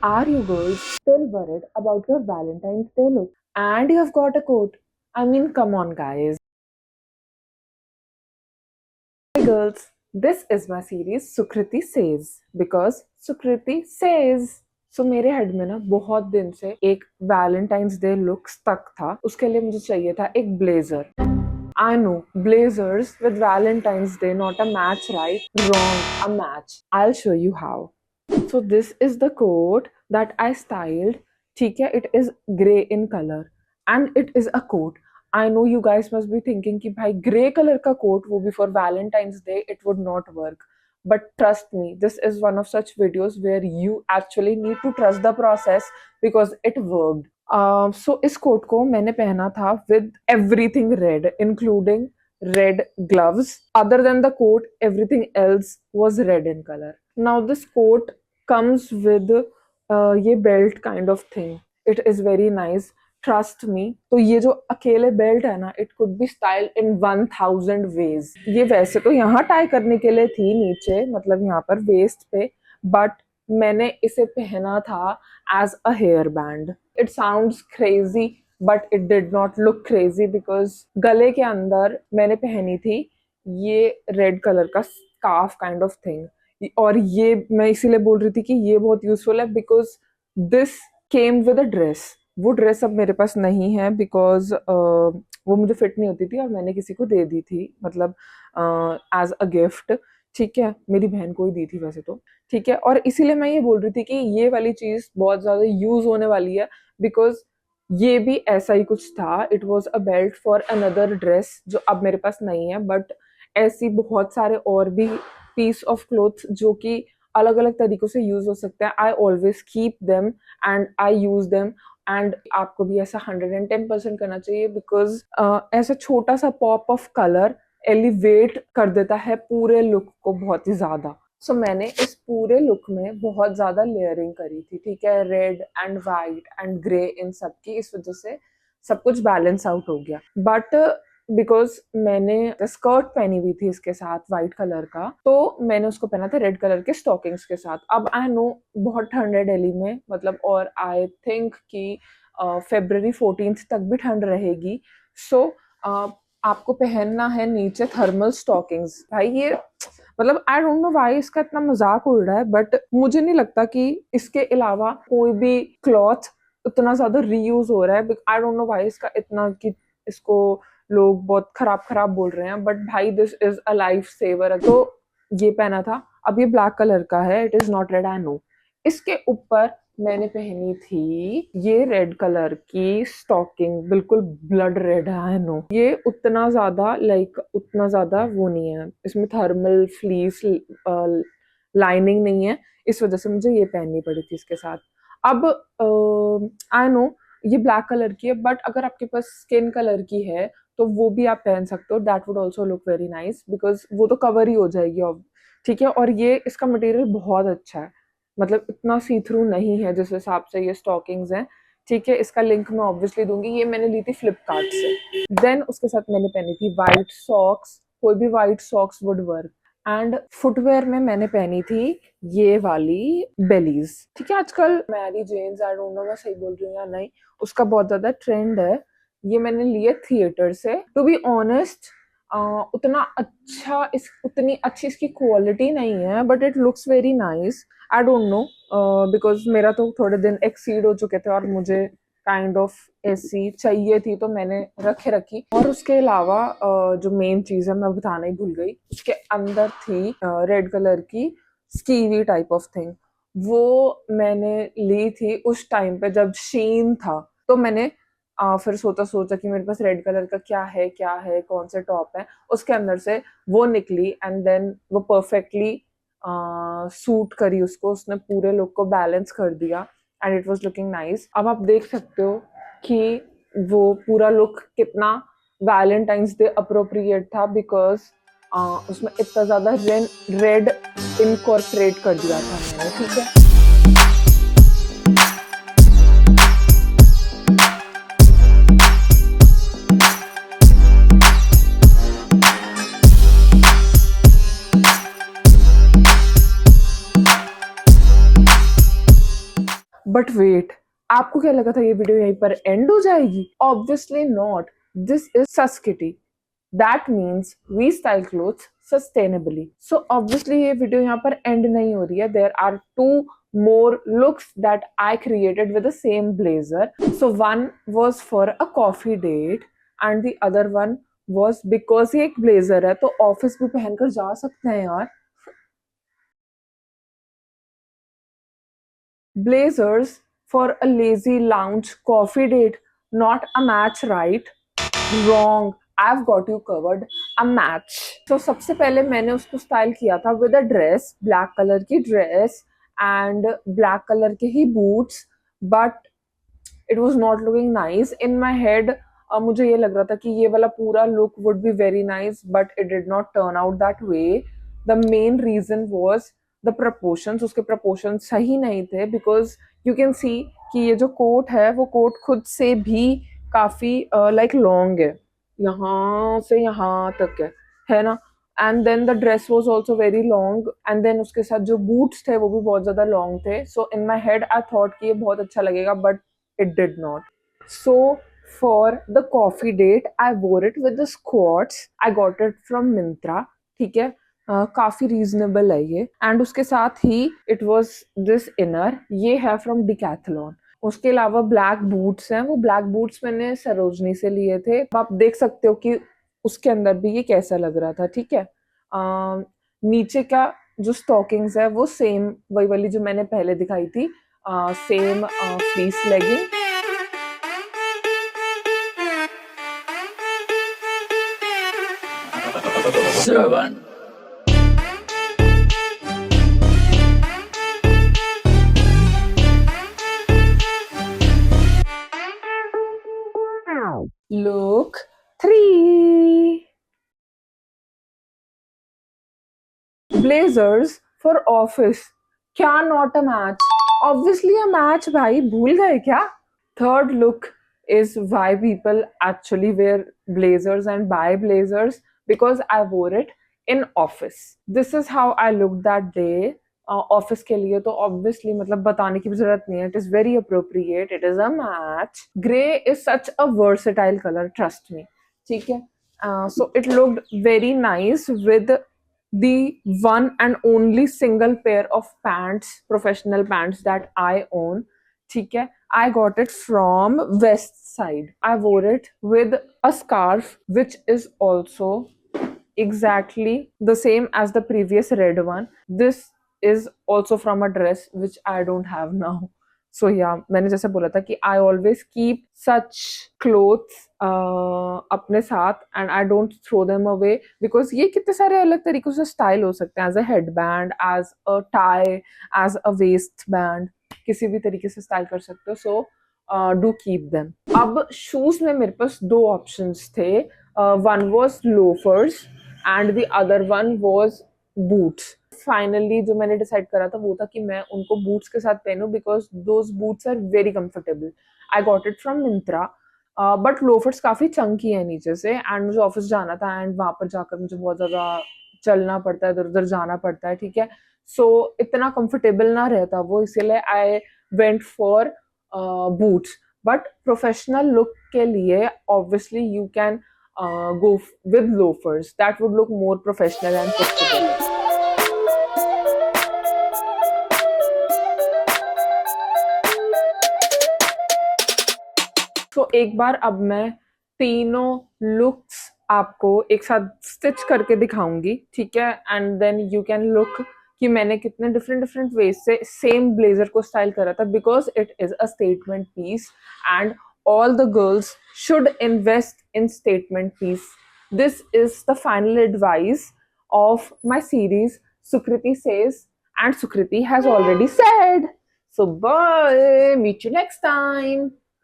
Are you girls still worried about your Valentine's Day look? And you have got a coat. I mean, come on, guys. Hey, girls. This is my series Sukriti Says because Sukriti Says. सो मेरे head में ना बहुत दिन से एक Valentine's day look stuck था. उसके लिए मुझे चाहिए था एक blazer. I know, blazers with Valentine's Day, not a match, right? Wrong, a match. I'll show you how. So this is the coat that I styled. ठीक है, it is grey in color and it is a coat. I know you guys must be thinking कि भाई grey color का coat वो भी for Valentine's Day it would not work. But trust me, this is one of such videos where you actually need to trust the process because it worked. So इस coat को मैंने पहना था with everything red, including red gloves. Other than the coat, everything else was red in color. Now this coat comes with ये belt kind of thing. It is very nice, trust me. तो ये जो अकेले belt है ना, it could be style in 1000 ways. ये वैसे तो यहाँ टाई करने के लिए थी नीचे, मतलब यहाँ पर वेस्ट पे, बट मैंने इसे पहना था as a hair band. It sounds crazy but it did not look crazy because गले के अंदर मैंने पहनी थी ये रेड कलर का स्कार्फ काइंड ऑफ थिंग. और ये मैं इसीलिए बोल रही थी कि ये बहुत यूजफुल है because this came with a dress. वो ड्रेस अब मेरे पास नहीं है बिकॉज वो मुझे फिट नहीं होती थी और मैंने किसी को दे दी थी, मतलब एज अ गिफ्ट. ठीक है, मेरी बहन को ही दी थी वैसे तो. ठीक है, और इसीलिए मैं ये बोल रही थी कि ये वाली चीज बहुत ज्यादा यूज होने वाली है बिकॉज ये भी ऐसा ही कुछ था. It was a belt for another dress जो अब मेरे पास नहीं है, बट ऐसी बहुत सारे और भी पीस ऑफ क्लोथ्स जो कि अलग अलग तरीकों से यूज हो सकते हैं. I always keep them and I use them. And आपको भी ऐसा 110% करना चाहिए बिकॉज ऐसा छोटा सा पॉप ऑफ कलर एलिवेट कर देता है पूरे लुक को बहुत ही ज्यादा. सो मैंने इस पूरे लुक में बहुत ज्यादा लेयरिंग करी थी. ठीक है, red and white and grey इन सब की, इस वजह से सब कुछ बैलेंस आउट हो गया. बट बिकॉज मैंने स्कर्ट पहनी हुई थी इसके साथ व्हाइट कलर का, तो मैंने उसको पहना था रेड कलर के स्टॉकिंग्स के साथ. अब आई नो बहुत ठंड है दिल्ली में, मतलब, और आई थिंक कि February 14th तक भी ठंड रहेगी. सो आपको पहनना है नीचे थर्मल स्टॉकिंग्स. भाई ये मतलब आई डोंट नो व्हाई इसका इतना मजाक उड़ रहा है, बट मुझे नहीं लगता कि इसके अलावा कोई भी क्लॉथ उतना ज्यादा रीयूज हो रहा है. आई डोंट नो व्हाई इसका इतना कि इसको लोग बहुत खराब खराब बोल रहे हैं, बट भाई this is a lifesaver. तो ये पहना था. अब ये ब्लैक कलर का है, it is not red, I know. इसके ऊपर मैंने पहनी थी ये रेड कलर की स्टॉकिंग, बिल्कुल ब्लड रेड है, आई नो. ये उतना ज्यादा उतना ज्यादा वो नहीं है, इसमें थर्मल फ्लीस लाइनिंग नहीं है, इस वजह से मुझे ये पहननी पड़ी थी इसके साथ. अब आई नो ये ब्लैक कलर की है, बट अगर आपके पास स्किन कलर की है तो वो भी आप पहन सकते हो. That would also look very nice because वो तो कवर ही हो जाएगी अब. ठीक है, और ये इसका मटेरियल बहुत अच्छा है, मतलब इतना सी थ्रू नहीं है जिस हिसाब से ये स्टॉकिंग्स हैं. ठीक है, इसका लिंक मैं ऑब्वियसली दूंगी. ये मैंने ली थी फ्लिपकार्ट से. देन उसके साथ मैंने पहनी थी वाइट सॉक्स. कोई भी white socks would work. And footwear में मैंने पहनी थी ये वाली बेलीज. ठीक है, आजकल Mary Janes, I don't know मैं सही बोल रही हूँ या नहीं, उसका बहुत ज्यादा ट्रेंड है. ये मैंने लिए थिएटर से. टू बी ऑनेस्ट उतना अच्छा उतनी अच्छी इसकी क्वालिटी नहीं है, but it looks very nice. I don't no because मेरा तो थोड़े दिन एक्सीड हो चुके थे और मुझे काइंड ऑफ ऐसी चाहिए थी, तो मैंने रखी. और उसके अलावा जो मेन चीज है मैं बताना ही भूल गई, उसके अंदर थी रेड कलर की स्कीवी टाइप ऑफ थिंग. वो मैंने ली थी उस टाइम पे जब शीन था. तो मैंने फिर सोचा कि मेरे पास रेड कलर का क्या है कौन से टॉप है, उसके अंदर से वो निकली. एंड देन वो परफेक्टली सूट करी उसको, उसने पूरे लुक को बैलेंस कर दिया and it was looking nice. अब आप देख सकते हो कि वो पूरा लुक कितना वैलेंटाइंस डे अप्रोप्रिएट था बिकॉज उसमें इतना ज्यादा रेड इनकॉर्पोरेट कर दिया था मैंने. ठीक है, बट वेट, आपको क्या लगा था ये वीडियो यहीं पर एंड हो जाएगी? Obviously not. दिस इज सस्किटी, that means we style clothes sustainably. So obviously ये वीडियो यहाँ पर एंड नहीं हो रही है। There are two more looks that I created with the same blazer. So one was for a coffee date and the other one was because ये एक blazer है तो ऑफिस भी पहनकर जा सकते हैं यार। Blazers for a lazy lounge coffee date, not a match, right? Wrong. I've got you covered. A match. So सबसे पहले मैंने उसको स्टाइल किया था with a dress, black colour की ड्रेस एंड ब्लैक कलर के ही boots, but it was not looking nice in my head. मुझे ये लग रहा था कि ये वाला पूरा look would be very nice, but it did not turn out that way. The main reason was the proportions. उसके प्रपोर्शंस सही नहीं थे, बिकॉज यू कैन सी कि ये जो कोट है वो कोट खुद से भी काफी लाइक लॉन्ग है, यहाँ से यहाँ तक है ना। And then the dress was also very long and then उसके साथ जो बूट्स थे वो भी बहुत ज्यादा लॉन्ग थे। सो इन माई हेड आई थॉट कि ये बहुत अच्छा लगेगा, but it did not. So for the coffee date, I wore it with the squats. I got it from Myntra. ठीक है, काफी रीजनेबल है ये। एंड उसके साथ ही इट वॉज दिस इनर, ये है फ्रॉम डिकैथलॉन। उसके अलावा ब्लैक बूट्स हैं, वो ब्लैक बूट्स मैंने सरोजनी से लिए थे। आप देख सकते हो कि उसके अंदर भी ये कैसा लग रहा था। ठीक है, नीचे का जो स्टॉकिंग्स है वो सेम वही वाली जो मैंने पहले दिखाई थी, same fleece legging. Seven. Look 3. Blazers for office. क्या not a match? Obviously a match भाई, भूल गए क्या? Third look is why people actually wear blazers and buy blazers, because I wore it in office. This is how I looked that day. Office के लिए तो obviously मतलब बताने की भी जरूरत नहीं है, it is very appropriate, it is a match. Grey is such a versatile colour, trust me. ठीक है, so it looked very nice with the one and only single pair of pants, professional pants that I own. ठीक है, I got it from West Side. I wore it with a scarf which is also exactly the same as the previous red one. This is also from a dress which I don't have now. So yeah, मैंने जैसे बोला था कि I always keep such clothes अपने साथ and I don't throw them away, because ये कितने सारे अलग तरीकों से स्टाइल हो सकते हैं, as a headband, as a tie, as a waistband, किसी भी तरीके से स्टाइल कर सकते हो। So do keep them. अब शूज में मेरे पास दो ऑप्शंस थे, one was loafers and the other one was boots. Finally जो मैंने डिसाइड करा था वो था कि मैं उनको बूट्स के साथ पहनूं, because those boots are very comfortable. I got it from Myntra, but loafers काफी चंकी है नीचे से, एंड मुझे ऑफिस जाना था एंड वहां पर जाकर मुझे बहुत ज्यादा चलना पड़ता है, इधर उधर जाना पड़ता है। ठीक है, सो इतना कंफर्टेबल ना रहता वो, इसीलिए I went for boots. But professional look के लिए obviously you can go with loafers, that would look more professional and put together. तो एक बार अब मैं तीनों लुक्स आपको एक साथ स्टिच करके दिखाऊंगी। ठीक है, and then you can look कि मैंने कितने डिफरेंट डिफरेंट वेज से सेम ब्लेजर को स्टाइल करा था, because it is a statement piece and all the girls should invest in statement piece. This is the final advice of my series Sukriti Says, and Sukriti has already said. So bye, meet you next time.